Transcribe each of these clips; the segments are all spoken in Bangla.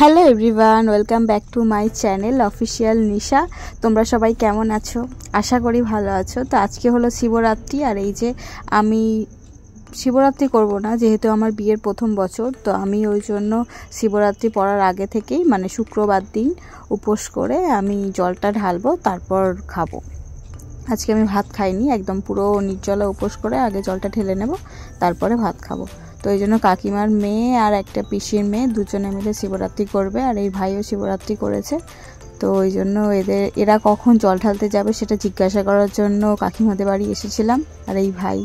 Hello everyone, welcome back to my channel official Nisha. তোমরা সবাই কেমন আছো? আশা করি ভালো আছো। তো আজকে হলো শিবরাত্রি, আর এই যে আমি শিবরাত্রি করব না, যেহেতু আমার বিয়ের প্রথম বছর, তো আমি ওই জন্য শিবরাত্রি পড়ার আগে থেকেই মানে শুক্রবার দিন উপোস করে আমি জলটা ঢালবো, তারপর খাবো। আজকে আমি ভাত খাইনি, একদম পুরো নির্জলা উপোস করে আগে জলটা ঢেলে নেব, তারপরে ভাত খাবো। তো এই জন্য কাকিমার মেয়ে আর একটা পিসির মেয়ে দুজনে মিলে শিবরাত্রি করবে, আর এই ভাইও শিবরাত্রি করেছে। তো ওই জন্য এরা কখন জল ঢালতে যাবে সেটা জিজ্ঞাসা করার জন্য কাকিমাদের বাড়ি এসেছিলাম। আর এই ভাই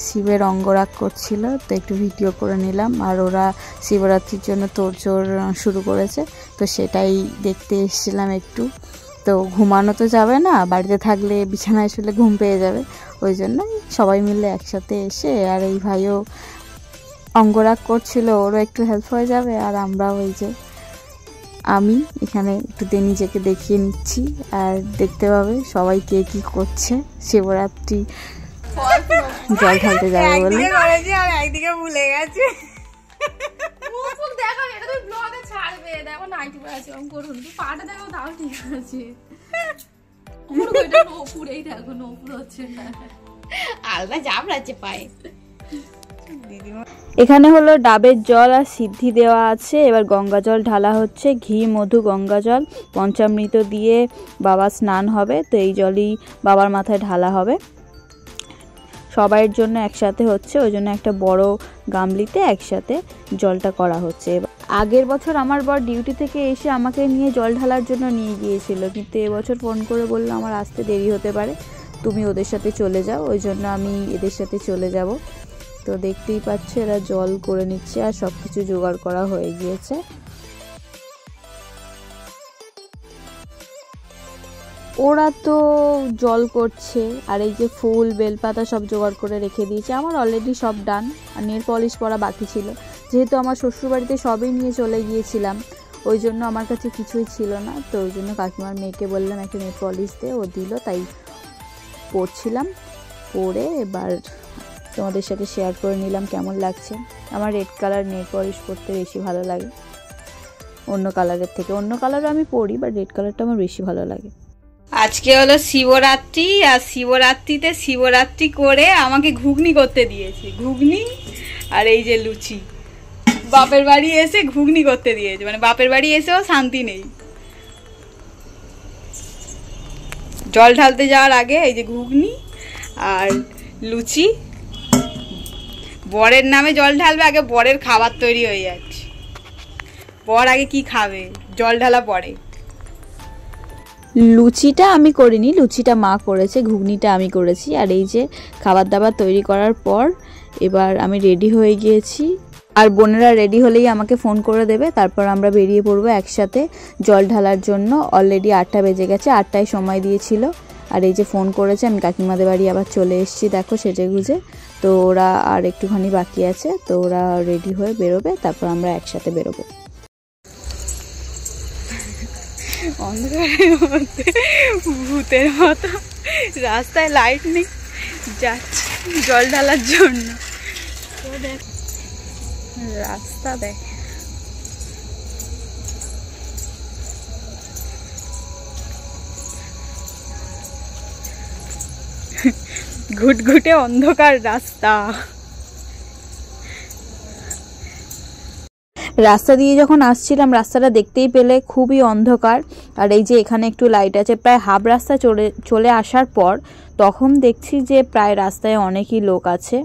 শিবের অঙ্গরাগ করছিল, তো একটু ভিডিও করে নিলাম। আর ওরা শিবরাত্রির জন্য তোড়জোড় শুরু করেছে, তো সেটাই দেখতে এসেছিলাম একটু। তো ঘুমানো তো যাবে না, বাড়িতে থাকলে বিছানায় শুলে ঘুম পেয়ে যাবে, ওই জন্যই সবাই মিলে একসাথে এসে, আর এই ভাইও অঙ্গরাগ করছিল, ওরও একটু হেল্প হয়ে যাবে। আর আমরা ওই যে আমি এখানে একটু নিজেকে দেখিয়ে নিচ্ছি, আর দেখতে পাবে সবাই কে কি করছে শিবরাত্রি জল ঢালতে যাবে বলে। একদিকে ভুলে গেছে। এখানে হলো ডাবের জল আর সিদ্ধি দেওয়া আছে, এবার গঙ্গা জল ঢালা হচ্ছে, ঘি মধু গঙ্গা জল পঞ্চামৃত দিয়ে বাবা স্নান হবে। তো এই জলই বাবার মাথায় ঢালা হবে, সবাইয়ের জন্য একসাথে হচ্ছে, ওই জন্য একটা বড় গামলিতে একসাথে জলটা করা হচ্ছে। আগের বছর আমার বর ডিউটি থেকে এসে আমাকে নিয়ে জল ঢালার জন্য নিয়ে গিয়েছিল, কিন্তু এবছর ফোন করে বললো আমার আসতে দেরি হতে পারে, তুমি ওদের সাথে চলে যাও। ওই জন্য আমি এদের সাথে চলে যাব। তো দেখতেই পাচ্ছ এরা জল করে নিচ্ছে, আর সব কিছু জোগাড় করা হয়ে গিয়েছে। ওরা তো জল করছে, আর এই যে ফুল বেলপাতা সব জোগাড় করে রেখে দিয়েছে। আমার অলরেডি সব ডান, আর নেল পলিশ করা বাকি ছিল, যেহেতু আমার শ্বশুরবাড়িতে সবই নিয়ে চলে গিয়েছিলাম, ওই জন্য আমার কাছে কিছুই ছিল না। তো ওই জন্য কাকিমার মেয়েকে বললাম একটা নেল পলিশ দে, ও দিল, তাই পরছিলাম। পরে এবার তোমাদের সাথে শেয়ার করে নিলাম কেমন লাগছে। আমার রেড কালার নেল পলিশ পরতে বেশি ভালো লাগে অন্য কালারের থেকে। অন্য কালারও আমি পরি, বাট রেড কালারটা আমার বেশি ভালো লাগে। আজকে হলো শিবরাত্রি, আর শিবরাত্রিতে শিবরাত্রি করে আমাকে ঘুগনি করতে দিয়েছে, ঘুগনি আর এই যে লুচি। বাপের বাড়ি এসে ঘুগনি করতে দিয়েছে, মানে বাপের বাড়ি এসেও শান্তি নেই। জল ঢালতে যাওয়ার আগে এই যে ঘুগনি আর লুচি। বরের নামে জল ঢালবে, আগে বরের খাবার তৈরি হয়ে যাচ্ছে। বর আগে কি খাবে, জল ঢালা পরে। লুচিটা আমি করিনি, লুচিটা মা করেছে, ঘুগনিটা আমি করেছি। আর এই যে খাবার দাবার তৈরি করার পর এবার আমি রেডি হয়ে গিয়েছি, আর বোনেরা রেডি হলেই আমাকে ফোন করে দেবে, তারপর আমরা বেরিয়ে পড়বো একসাথে জল ঢালার জন্য। অলরেডি 8টা বেজে গেছে, 8টায় সময় দিয়েছিল। আর এই যে ফোন করেছে, আমি কাকিমাদের বাড়ি আবার চলে এসেছি, দেখো সেজে গুজে। তো ওরা আর একটুখানি বাকি আছে, তো ওরা রেডি হয়ে বেরোবে, তারপর আমরা একসাথে বেরোবো। অন্ধকারের মধ্যে ভূতের মতো রাস্তায় লাইট নেই, যাচ্ছে জল ঢালার জন্য। রাস্তা দেখ, ঘুটঘুটে অন্ধকার রাস্তা। রাস্তা দিয়ে যখন আসছিলাম, রাস্তাটা দেখতেই পেলে খুবই অন্ধকার। আর এই যে এখানে একটু লাইট আছে, প্রায় হাফ রাস্তা চলে আসার পর তখন দেখছি যে প্রায় রাস্তায় অনেকই লোক আছে।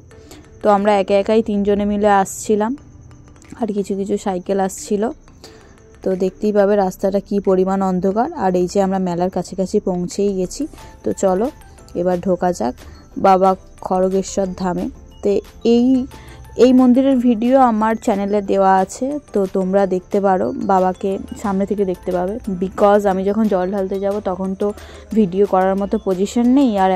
তো আমরা একাই 3 জনে মিলে আসছিলাম, আর কিছু কিছু সাইকেল আসছিল। তো দেখতেই পাবে রাস্তাটা কি পরিমাণ অন্ধকার। আর এই যে আমরা মেলার কাছাকাছি পৌঁছেই গেছি, তো চলো এবার ঢোকা যাক বাবা খড়গেশ্বর ধামে। তো এই মন্দিরের ভিডিও আমার চ্যানেলে দেওয়া আছে, তো তোমরা দেখতে পারো, বাবাকে সামনে থেকে দেখতে পাবে। বিকজ আমি যখন জল ঢালতে যাব তখন তো ভিডিও করার মতো পজিশন নেই, আর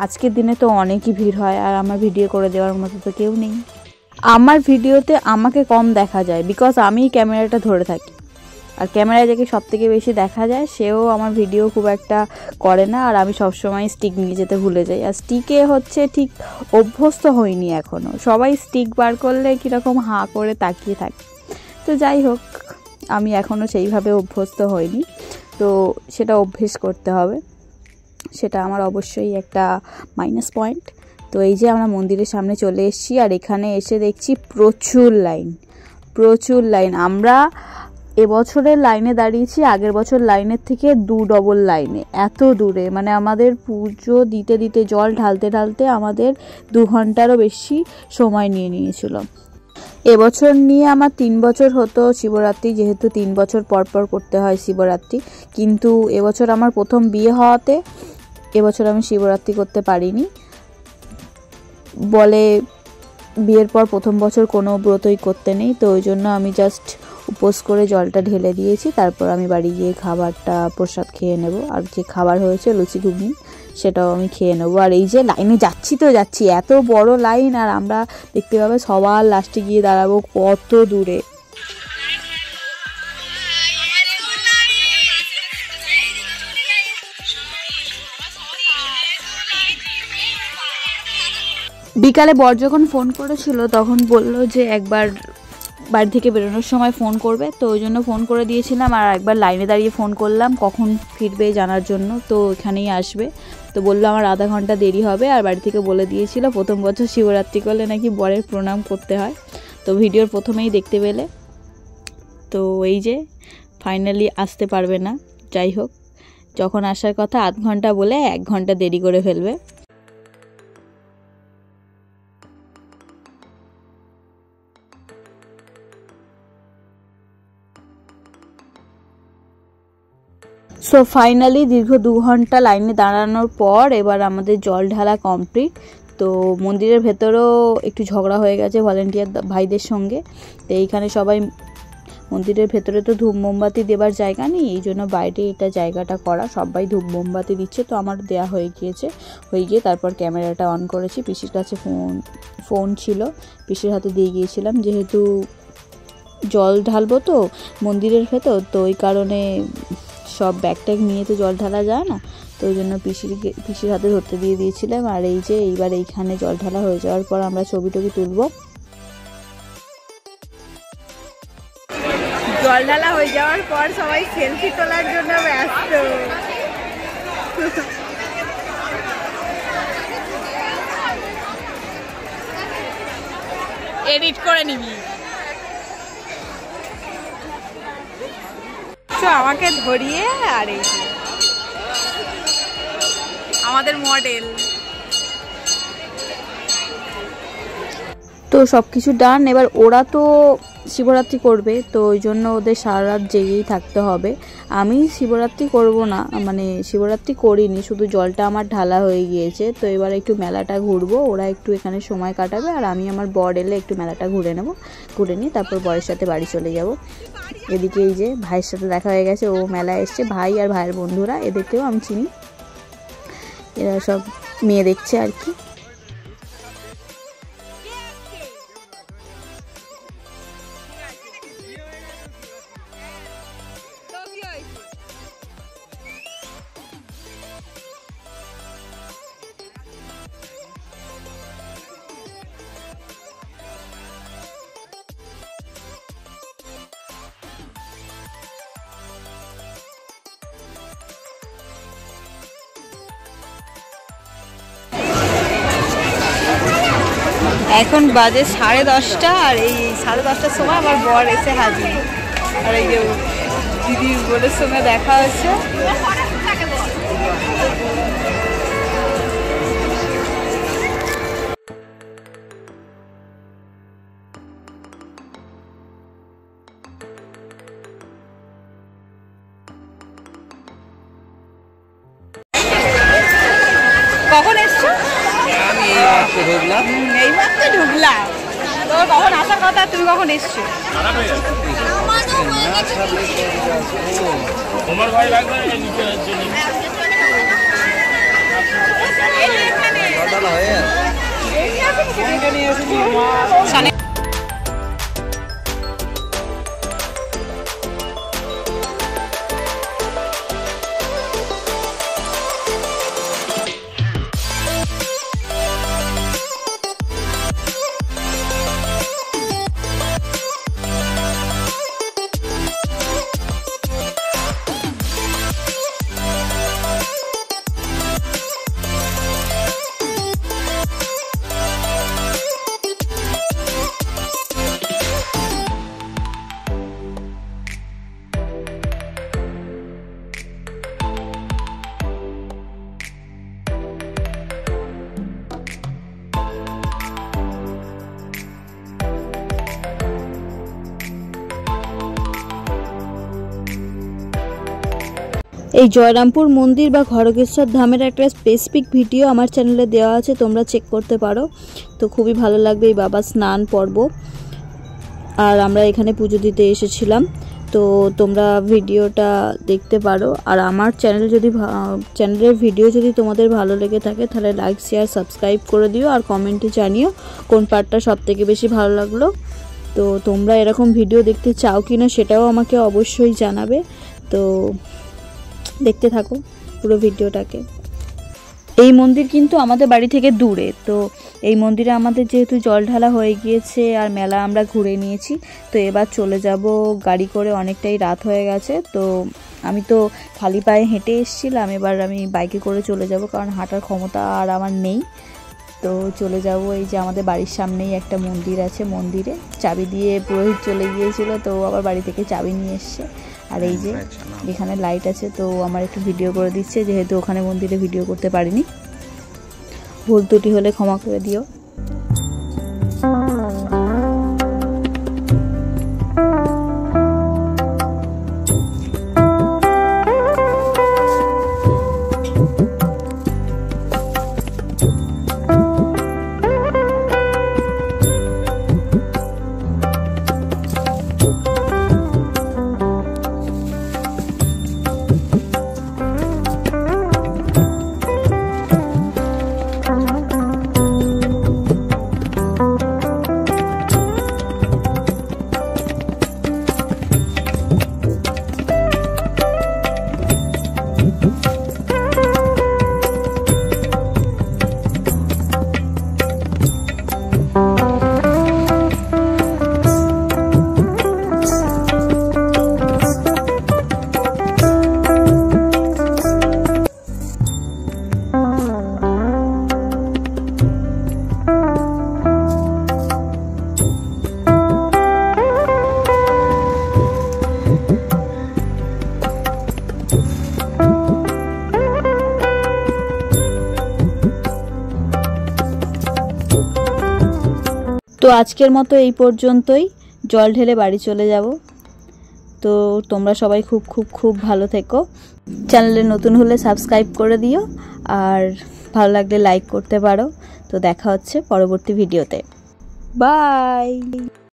আজকের দিনে তো অনেকই ভিড় হয়, আর আমার ভিডিও করে দেওয়ার মতো তো কেউ নেই। আমার ভিডিওতে আমাকে কম দেখা যায়, বিকজ আমি ক্যামেরাটা ধরে থাকি, আর ক্যামেরায় যাকে সব থেকে বেশি দেখা যায় সেও আমার ভিডিও খুব একটা করে না। আর আমি সবসময় স্টিক নিয়ে যেতে ভুলে যাই, আর স্টিকে হচ্ছে ঠিক অভ্যস্ত হইনি এখনও। সবাই স্টিক বার করলে কীরকম হাঁ করে তাকিয়ে থাকে। তো যাই হোক, আমি এখনও সেইভাবে অভ্যস্ত হইনি, তো সেটা অভ্যেস করতে হবে, সেটা আমার অবশ্যই একটা মাইনাস পয়েন্ট। তো এই যে আমরা মন্দিরের সামনে চলে এসেছি, আর এখানে এসে দেখছি প্রচুর লাইন। আমরা এবছরের লাইনে দাঁড়িয়েছি, আগের বছর লাইনের থেকে 2 লাইনে, এত দূরে। মানে আমাদের পুজো দিতে দিতে জল ঢালতে ঢালতে আমাদের 2 ঘন্টারও বেশি সময় নিয়েছিল। এবছর নিয়ে আমার 3 বছর হতো শিবরাত্রি, যেহেতু 3 বছর পর পর করতে হয় শিবরাত্রি, কিন্তু এবছর আমার প্রথম বিয়ে হওয়াতে এবছর আমি শিবরাত্রি করতে পারিনি। বলে বিয়ের পর প্রথম বছর কোনো ব্রতই করতে নেই, তো ওই জন্য আমি জাস্ট উপোস করে জলটা ঢেলে দিয়েছি। তারপর আমি বাড়ি গিয়ে খাবারটা প্রসাদ খেয়ে নেব, আর যে খাবার হয়েছে লুচি ঘুগনি সেটাও আমি খেয়ে নেবো। আর এই যে লাইনে যাচ্ছি, এত বড় লাইন, আর আমরা দেখতে পাবে সবার লাস্টে গিয়ে দাঁড়াবো কত দূরে। বিকালে বর যখন ফোন করেছিল তখন বললো যে একবার বাড়ি থেকে বেরোনোর সময় ফোন করবে, তো ওই জন্য ফোন করে দিয়েছিলাম। আর একবার লাইনে দাঁড়িয়ে ফোন করলাম কখন ফিরবে জানার জন্য, তো এখানেই আসবে। তো বললো আমার আধা ঘন্টা দেরি হবে, আর বাড়ি থেকে বলে দিয়েছিল প্রথম বছর শিবরাত্রি করলে নাকি বরের প্রণাম করতে হয়, তো ভিডিওর প্রথমেই দেখতে পেলে। তো এই যে ফাইনালি আসতে পারবে না, যাই হোক যখন আসার কথা আধ ঘন্টা বলে 1 ঘন্টা দেরি করে ফেলবে। সো ফাইনালি দীর্ঘ 2 ঘন্টা লাইনে দাঁড়ানোর পর এবার আমাদের জল ঢালা কমপ্লিট। তো মন্দিরের ভেতরেও একটু ঝগড়া হয়ে গেছে ভলেন্টিয়ার ভাইদের সঙ্গে। তো এইখানে সবাই মন্দিরের ভেতরে তো ধূপ মোমবাতি দেবার জায়গা নেই, এই জন্য বাইরে এটা জায়গাটা করা, সবাই ধূপ মোমবাতি দিচ্ছে। তো আমার দেয়া হয়ে গিয়ে তারপর ক্যামেরাটা অন করেছি। পিসির কাছে ফোন ছিল, পিসির হাতে দিয়ে গিয়েছিলাম, যেহেতু জল ঢালবো তো মন্দিরের ভেতর, তো ওই কারণে সব ব্যাগ ট্যাগ নিয়ে তো জল ঢালা যায় না, তো ওই জন্য পিসির হাতে ধরতে দিয়ে দিয়েছিলাম। আর এই যে এইবার এইখানে জল ঢালা হয়ে যাওয়ার পর আমরা ছবি তুলবো। জল ঢালা হয়ে যাওয়ার পর সবাই সেলফি তোলার জন্য ব্যস্ত। এডিট করে নিবি তো আমাকে ধরিয়ে। আর এই আমাদের মডেল। তো সব কিছু ডান। এবার ওরা তো শিবরাত্রি করবে, তো ওই জন্য ওদের সারা রাত জেগেই থাকতে হবে। আমি শিবরাত্রি করব না, মানে শিবরাত্রি করিনি, শুধু জলটা আমার ঢালা হয়ে গিয়েছে। তো এবার একটু মেলাটা ঘুরবো, ওরা একটু এখানে সময় কাটাবে, আর আমি আমার বর এলে একটু মেলাটা ঘুরে নিয়ে তারপর বরের সাথে বাড়ি চলে যাব। এদিকে এই যে ভাইয়ের সাথে দেখা হয়ে গেছে, ও মেলায় এসছে, ভাই আর ভাইয়ের বন্ধুরা, এদেরকেও আমি চিনি, এরা সব মেয়ে দেখছে আর কি। এখন বাজে 10:30, আর এই 10:30টার সময় আমার বর এসে হাজির। আর এই যে দিদির বোনের সঙ্গে দেখা হচ্ছে। কখন এসছো? এইমাত্র ঢুকলাম। তো কখন আসার কথা, তুমি কখন এসছো? এই জয়রামপুর মন্দির বা খড়গেশ্বর ধামের একটা স্পেসিফিক ভিডিও আমার চ্যানেলে দেওয়া আছে, তোমরা চেক করতে পারো। তো খুবই ভালো লাগবে এই বাবার স্নান পর্ব। আর আমরা এখানে পুজো দিতে এসেছিলাম, তো তোমরা ভিডিওটা দেখতে পারো। আর আমার চ্যানেলের ভিডিও যদি তোমাদের ভালো লেগে থাকে তাহলে লাইক শেয়ার সাবস্ক্রাইব করে দিও, আর কমেন্টে জানিও কোন পার্টটা সবথেকে বেশি ভালো লাগলো। তো তোমরা এরকম ভিডিও দেখতে চাও কি না সেটাও আমাকে অবশ্যই জানাবে। তো দেখতে থাকো পুরো ভিডিওটাকে। এই মন্দির কিন্তু আমাদের বাড়ি থেকে দূরে, তো এই মন্দিরে আমাদের যেহেতু জল ঢালা হয়ে গিয়েছে আর মেলা আমরা ঘুরে নিয়েছি, তো এবার চলে যাব গাড়ি করে, অনেকটাই রাত হয়ে গেছে। তো আমি তো খালি পায়ে হেঁটে এসেছিলাম, এবার আমি বাইকে করে চলে যাব, কারণ হাঁটার ক্ষমতা আর আমার নেই। তো চলে যাব, এই যে আমাদের বাড়ির সামনেই একটা মন্দির আছে, মন্দিরে চাবি দিয়ে পুরোহিত চলে গিয়েছিল, তো আবার বাড়ি থেকে চাবি নিয়ে এসছে। আর এই যে এখানে লাইট আছে, তো আমার একটু ভিডিও করে দিচ্ছে, যেহেতু ওখানে মন্দিরে ভিডিও করতে পারিনি। ভুল ত্রুটি হলে ক্ষমা করে দিও। তো আজকের মতো এই পর্যন্তই, জল ঢেলে বাড়ি চলে যাব। তো তোমরা সবাই খুব খুব খুব ভালো থেকো। চ্যানেলে নতুন হলে সাবস্ক্রাইব করে দিও, আর ভালো লাগলে লাইক করতে পারো। তো দেখা হচ্ছে পরবর্তী ভিডিওতে। বাই।